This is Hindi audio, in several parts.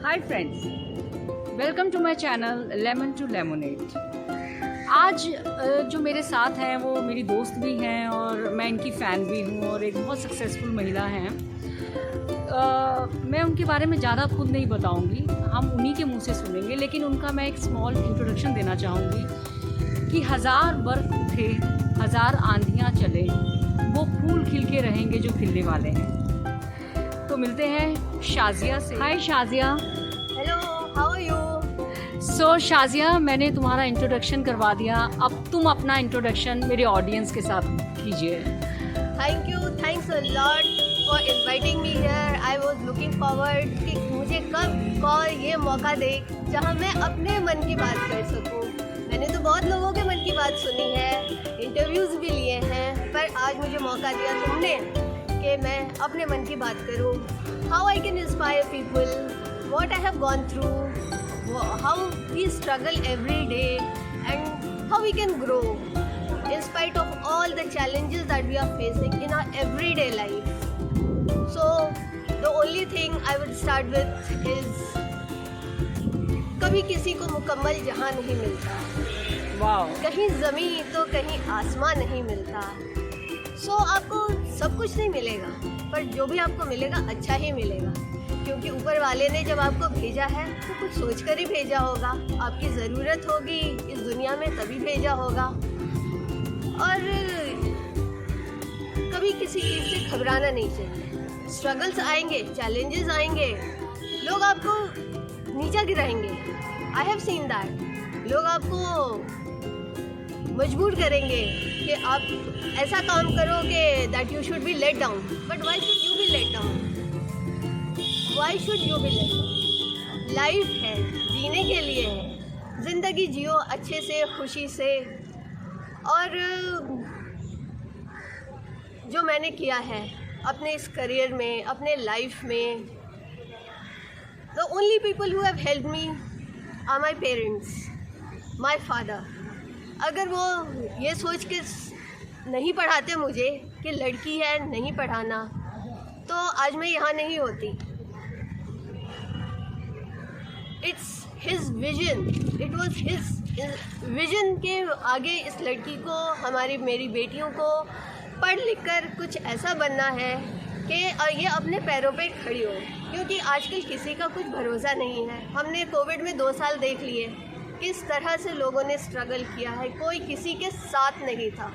Hi friends, welcome to my channel lemon to lemonade. आज जो मेरे साथ हैं वो मेरी दोस्त भी हैं और मैं इनकी फ़ैन भी हूँ और एक बहुत सक्सेसफुल महिला हैं। मैं उनके बारे में ज़्यादा खुद नहीं बताऊँगी, हम उन्हीं के मुंह से सुनेंगे, लेकिन उनका मैं एक स्मॉल इंट्रोडक्शन देना चाहूँगी कि 1000 बर्फ उठे, 1000 आंधियाँ चले, वो फूल खिल के रहेंगे जो खिलने वाले हैं। तो मिलते हैं शाज़िया से। Hi Shazia. Hello, how are you? So Shazia, मैंने तुम्हारा इंट्रोडक्शन करवा दिया, अब तुम अपना इंट्रोडक्शन मेरे ऑडियंस के साथ कीजिए। Thank you, thanks a lot for inviting me here. I was looking forward कि मुझे कब कॉल ये मौका दे जहां मैं अपने मन की बात कर सकूं। मैंने तो बहुत लोगों के मन की बात सुनी है, इंटरव्यूज़ भी लिए हैं, पर आज मुझे मौका दिया तुमने कि मैं अपने मन की बात करूं। How I can inspire people, what I have gone through, how we struggle every day and how we can grow in spite of all the challenges that we are facing in our everyday life. So the only thing I would start with is कभी किसी को मुकम्मल जहां नहीं मिलता, वाह। कहीं ज़मीन तो कहीं आसमान नहीं मिलता। So आपको सब कुछ नहीं मिलेगा, पर जो भी आपको मिलेगा अच्छा ही मिलेगा, क्योंकि ऊपर वाले ने जब आपको भेजा है तो कुछ सोच कर ही भेजा होगा। आपकी ज़रूरत होगी इस दुनिया में तभी भेजा होगा। और कभी किसी चीज़ से घबराना नहीं चाहिए। स्ट्रगल्स आएंगे, चैलेंजेस आएंगे, लोग आपको नीचा गिराएंगे। I have seen that. लोग आपको मजबूर करेंगे कि आप ऐसा काम करोगे that you should be let down. But why should you be let down? Why should you be let down? Life है, जीने के लिए है। ज़िंदगी जियो अच्छे से, खुशी से। और जो मैंने किया है अपने इस करियर में, अपने लाइफ में, the only people who have helped me are my parents, my father. अगर वो ये सोच के नहीं पढ़ाते मुझे कि लड़की है नहीं पढ़ाना, तो आज मैं यहाँ नहीं होती। It's his vision, it was his vision के आगे इस लड़की को, मेरी बेटियों को पढ़ लिख कर कुछ ऐसा बनना है कि ये अपने पैरों पे खड़ी हो, क्योंकि आजकल किसी का कुछ भरोसा नहीं है। हमने कोविड में 2 साल देख लिए किस तरह से लोगों ने स्ट्रगल किया है। कोई किसी के साथ नहीं था,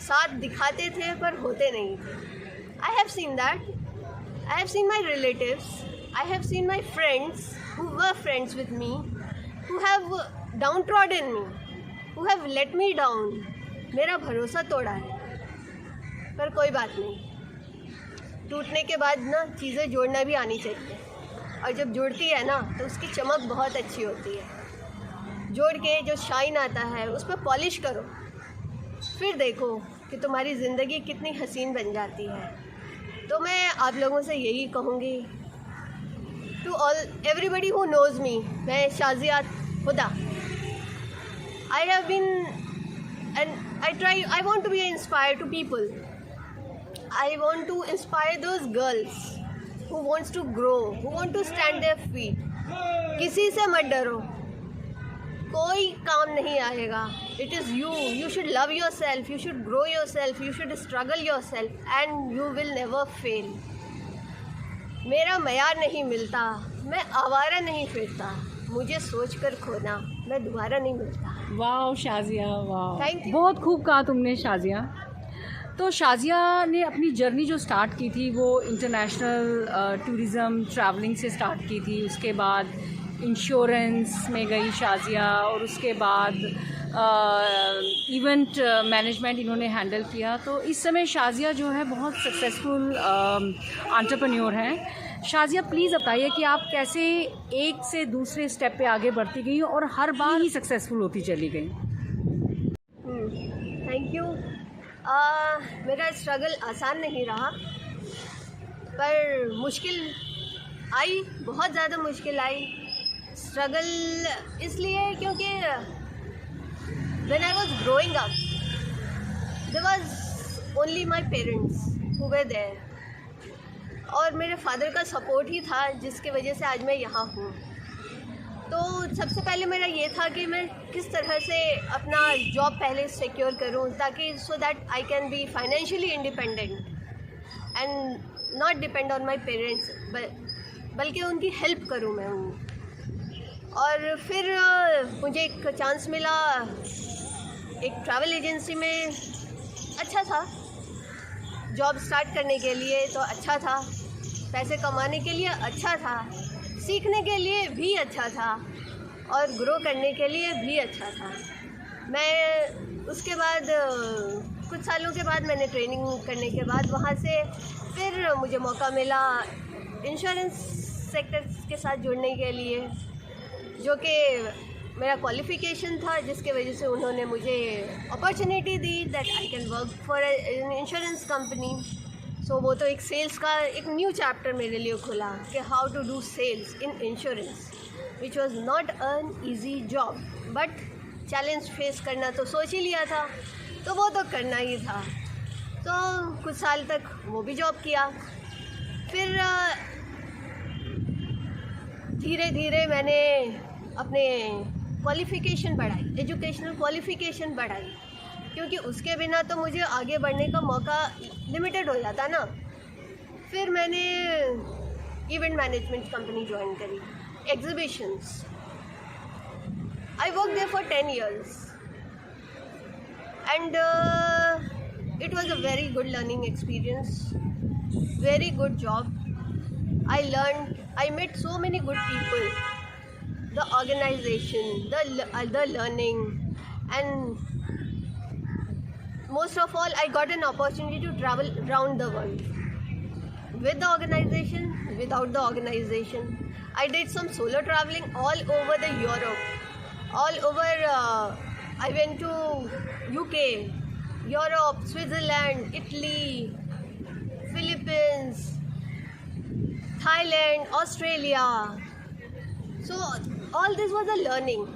साथ दिखाते थे पर होते नहीं थे। आई have seen that. I have seen my relatives, I have seen my friends who were friends with me, who have downtrodden me, who have let me down, मेरा भरोसा तोड़ा है। पर कोई बात नहीं, टूटने के बाद ना चीज़ें जोड़ना भी आनी चाहिए, और जब जुड़ती है ना तो उसकी चमक बहुत अच्छी होती है। जोड़ के जो शाइन आता है उस पर पॉलिश करो, फिर देखो कि तुम्हारी ज़िंदगी कितनी हसीन बन जाती है। तो मैं आप लोगों से यही कहूँगी, to all everybody who knows me, मैं शाज़िया हुदा। I have been and I want to be inspired to people. I want to inspire those girls who wants to grow, who want to stand their feet. किसी से मत डरो, कोई काम नहीं आएगा। It is you. You should love yourself. You should grow yourself. You should struggle yourself, and you will never fail. मेरा मयार नहीं मिलता, मैं आवारा नहीं फिरता, मुझे सोच कर खोना, मैं दोबारा नहीं मिलता। वाह शाज़िया, वाह, थैंक यू। बहुत खूब कहा तुमने शाज़िया। तो शाज़िया ने अपनी जर्नी जो स्टार्ट की थी वो इंटरनेशनल टूरिज़म ट्रैवलिंग से स्टार्ट की थी। उसके बाद इंश्योरेंस में गई शाज़िया, और उसके बाद इवेंट मैनेजमेंट इन्होंने हैंडल किया। तो इस समय शाज़िया जो है बहुत सक्सेसफुल एंटरप्रेन्योर हैं। शाज़िया, प्लीज़ बताइए कि आप कैसे एक से दूसरे स्टेप पे आगे बढ़ती गई और हर बार ही सक्सेसफुल होती चली गई। Thank you. मेरा स्ट्रगल आसान नहीं रहा, पर मुश्किल आई, बहुत ज़्यादा मुश्किल आई। स्ट्रगल इसलिए क्योंकि when I was growing up, there was only my parents who were there. और मेरे फादर का सपोर्ट ही था जिसकी वजह से आज मैं यहाँ हूँ। तो सबसे पहले मेरा ये था कि मैं किस तरह से अपना जॉब पहले सिक्योर करूँ ताकि so that I can be financially independent and not depend on my parents, बल्कि उनकी हेल्प करूँ मैं हूँ। और फिर मुझे एक चांस मिला एक ट्रैवल एजेंसी में। अच्छा था जॉब स्टार्ट करने के लिए, तो अच्छा था, पैसे कमाने के लिए अच्छा था, सीखने के लिए भी अच्छा था और ग्रो करने के लिए भी अच्छा था। मैं उसके बाद कुछ सालों के बाद मैंने ट्रेनिंग करने के बाद वहाँ से फिर मुझे मौका मिला इंश्योरेंस सेक्टर के साथ जुड़ने के लिए, जो कि मेरा क्वालिफ़िकेशन था, जिसके वजह से उन्होंने मुझे अपॉर्चुनिटी दी that I can work for an insurance company. So वो तो एक सेल्स का एक न्यू चैप्टर मेरे लिए खुला कि how to do sales in insurance, which was not an easy job, but challenge face करना तो सोच ही लिया था, तो वो तो करना ही था। तो कुछ साल तक वो भी जॉब किया। फिर धीरे धीरे मैंने अपने क्वालिफ़िकेशन बढ़ाई, एजुकेशनल क्वालिफ़िकेशन बढ़ाई, क्योंकि उसके बिना तो मुझे आगे बढ़ने का मौका लिमिटेड हो जाता ना। फिर मैंने इवेंट मैनेजमेंट कंपनी ज्वाइन करी, exhibitions. I worked there for 10 years and it was a very good learning experience, very good job. I met so many good people, the organization, the learning, and most of all I got an opportunity to travel around the world with the organization, without the organization. I did some solo traveling all over the Europe. All over, I went to UK, Europe, Switzerland, Italy, Philippines, Thailand, Australia. So all this was a learning.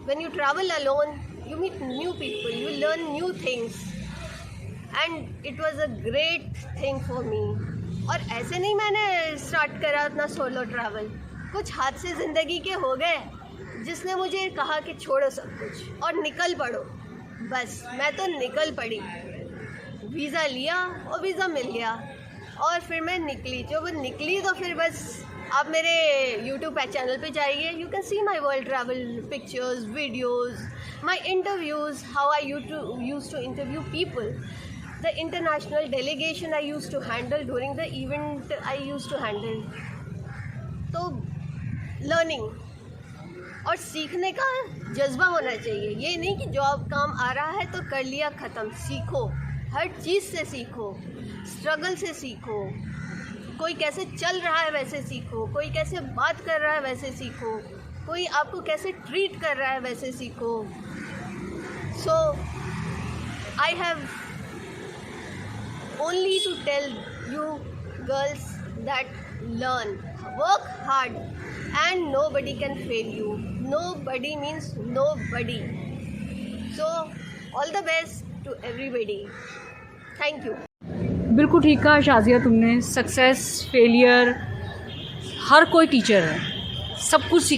When you travel alone, you meet new people, you learn new things, and it was a great thing for me. और ऐसे नहीं मैंने स्टार्ट करा अपना सोलो ट्रैवल, कुछ हादसे ज़िंदगी के हो गए जिसने मुझे कहा कि छोड़ो सब कुछ और निकल पड़ो। बस मैं तो निकल पड़ी, वीज़ा लिया और वीज़ा मिल गया और फिर मैं निकली। जब वो निकली तो फिर बस आप मेरे YouTube चैनल पे जाइए, you can see my world travel pictures, videos, my interviews, how I use to interview people, the international delegation I use to handle during the event I use to handle. तो लर्निंग और सीखने का जज्बा होना चाहिए। ये नहीं कि जॉब काम आ रहा है तो कर लिया ख़त्म। सीखो, हर चीज़ से सीखो, स्ट्रगल से सीखो, कोई कैसे चल रहा है वैसे सीखो, कोई कैसे बात कर रहा है वैसे सीखो, कोई आपको कैसे ट्रीट कर रहा है वैसे सीखो। So I have only to tell you girls that learn, work hard and nobody can fail you. Nobody means nobody. So all the best to everybody. Thank you. बिल्कुल ठीक कहा शाजिया तुमने। सक्सेस, फेलियर, हर कोई टीचर है, सब कुछ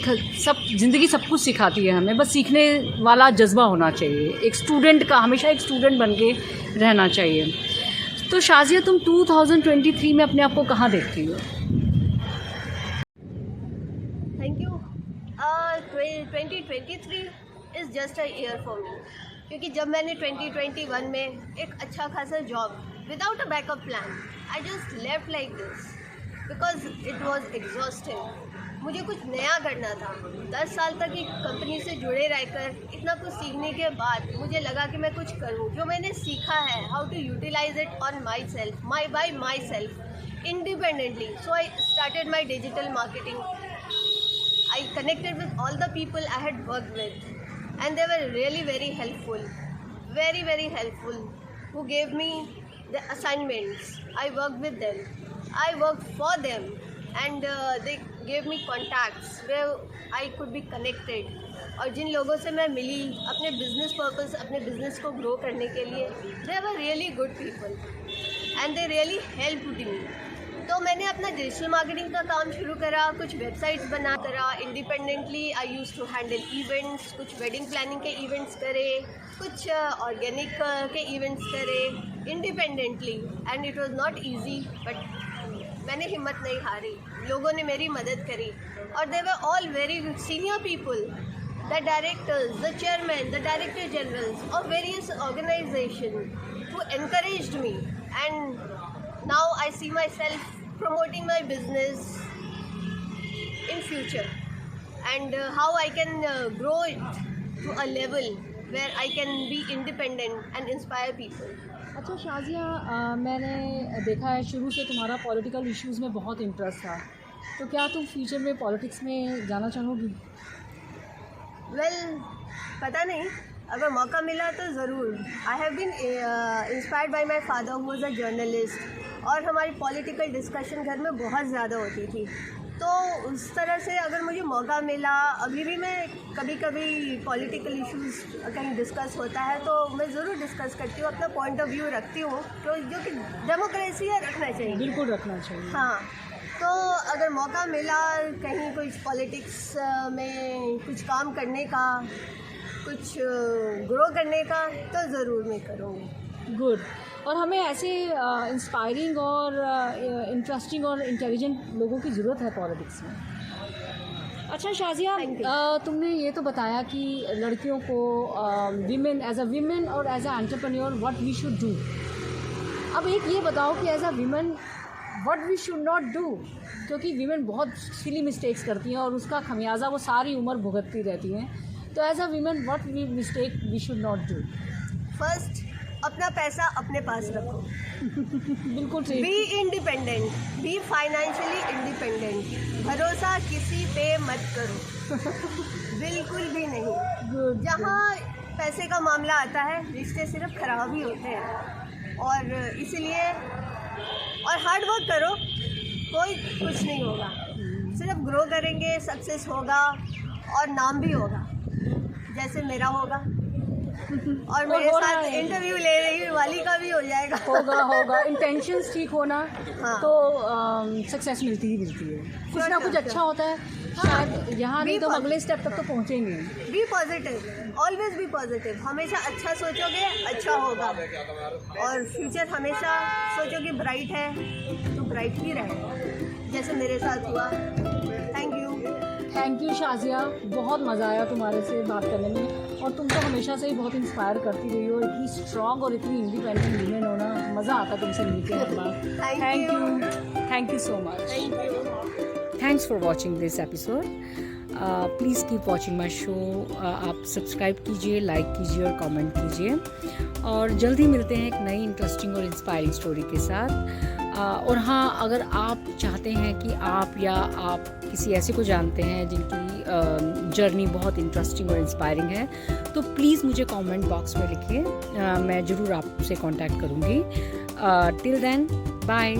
सब ज़िंदगी सब कुछ सिखाती है हमें, बस सीखने वाला जज्बा होना चाहिए। एक स्टूडेंट का हमेशा एक स्टूडेंट बन के रहना चाहिए। तो शाजिया तुम 2023 में अपने आप को कहाँ देखती हो? 2023 is just a year for me, क्योंकि जब मैंने 2021 में एक अच्छा खासा job without a backup plan, I just left like this because it was exhausting. मुझे कुछ नया करना था। 10 साल तक एक कंपनी से जुड़े रहकर इतना कुछ सीखने के बाद मुझे लगा कि मैं कुछ करूं जो मैंने सीखा है, how to utilise it on my self, by my self independently. So I started my digital marketing. I connected with all the people I had worked with, and they were really very helpful, very helpful, who gave me the assignments. I worked with them, I worked for them, and they gave me contacts where I could be connected. और जिन लोगों से मैं मिली अपने बिजनेस पर्पस, अपने बिजनेस को ग्रो करने के लिए, they were really good people and they really helped me. तो मैंने अपना डिजिटल मार्केटिंग का काम शुरू करा, कुछ वेबसाइट्स बना करा independently. I use to handle events, कुछ वेडिंग प्लानिंग के इवेंट्स करे, कुछ ऑर्गेनिक के इवेंट्स करे independently, and it was not easy, but मैंने हिम्मत नहीं हारी, लोगों ने मेरी मदद करी, और they were all very senior people, the directors, the chairman, the director generals of various organisation who encouraged me, and now I see myself promoting my business in future, and how I can grow it to a level where I can be independent and inspire people. अच्छा शाजिया, मैंने देखा है शुरू से तुम्हारा पॉलिटिकल इश्यूज़ में बहुत इंटरेस्ट था, तो क्या तुम फ्यूचर में पॉलिटिक्स में जाना चाहोगी? Well, पता नहीं, अगर मौका मिला तो ज़रूर। I have been inspired by my father who was a journalist, और हमारी पॉलिटिकल डिस्कशन घर में बहुत ज़्यादा होती थी, तो उस तरह से अगर मुझे मौका मिला, अभी भी मैं कभी कभी पॉलिटिकल इश्यूज़ कहीं डिस्कस होता है तो मैं ज़रूर डिस्कस करती हूँ, अपना पॉइंट ऑफ व्यू रखती हूँ, तो जो कि डेमोक्रेसी है रखना चाहिए, बिल्कुल रखना चाहिए। हाँ, तो अगर मौका मिला कहीं कुछ पॉलिटिक्स में कुछ काम करने का, कुछ ग्रो करने का, तो ज़रूर मैं करूँगी। गुड। और हमें ऐसे इंस्पायरिंग और इंटरेस्टिंग और इंटेलिजेंट लोगों की ज़रूरत है पॉलिटिक्स में। अच्छा शाजिया, तुमने ये तो बताया कि लड़कियों को विमेन एज अ विमेन और as a entrepreneur what we should do. अब एक ये बताओ कि as a women what we should not do, क्योंकि विमेन बहुत सिली मिस्टेक्स करती हैं और उसका खमियाजा वो सारी उम्र भुगतती रहती हैं। तो as a women what we mistake we should not do? First, अपना पैसा अपने पास रखो। बिल्कुल ठीक। Be independent, be financially independent. भरोसा किसी पे मत करो, बिल्कुल भी नहीं। जहाँ पैसे का मामला आता है रिश्ते सिर्फ खराब ही होते हैं, और इसलिए और हार्ड वर्क करो, कोई कुछ नहीं होगा, सिर्फ ग्रो करेंगे, सक्सेस होगा और नाम भी होगा, जैसे मेरा होगा और मेरे साथ इंटरव्यू ले रही वाली का भी हो जाएगा। होगा इंटेंशंस ठीक होना, हाँ। तो सक्सेस मिलती ही मिलती है, कुछ ना कुछ अच्छा होता है। शायद यहाँ नहीं तो अगले स्टेप तक तो पहुँचेंगे। Be positive, always be positive, हमेशा अच्छा सोचोगे अच्छा होगा, और फ्यूचर हमेशा सोचोगे ब्राइट है तो ब्राइट ही रहेगा, जैसे मेरे साथ हुआ। थैंक यू शाजिया, बहुत मज़ा आया तुम्हारे से बात करने में, और तुम तो हमेशा से ही बहुत इंस्पायर करती रही हो, इतनी स्ट्रॉन्ग और इतनी इंडिपेंडेंट वुमेन होना, मज़ा आता तुमसे मिलके हर बार। Thank you so much. Thanks for watching this episode. Please keep watching my show. आप सब्सक्राइब कीजिए, लाइक कीजिए और कमेंट कीजिए, और जल्दी मिलते हैं एक नई इंटरेस्टिंग और इंस्पायरिंग स्टोरी के साथ। और हाँ, अगर आप चाहते हैं कि आप किसी ऐसे को जानते हैं जिनकी जर्नी बहुत इंटरेस्टिंग और इंस्पायरिंग है, तो प्लीज़ मुझे कमेंट बॉक्स में लिखिए, मैं ज़रूर आपसे कांटेक्ट करूँगी। Till then, bye.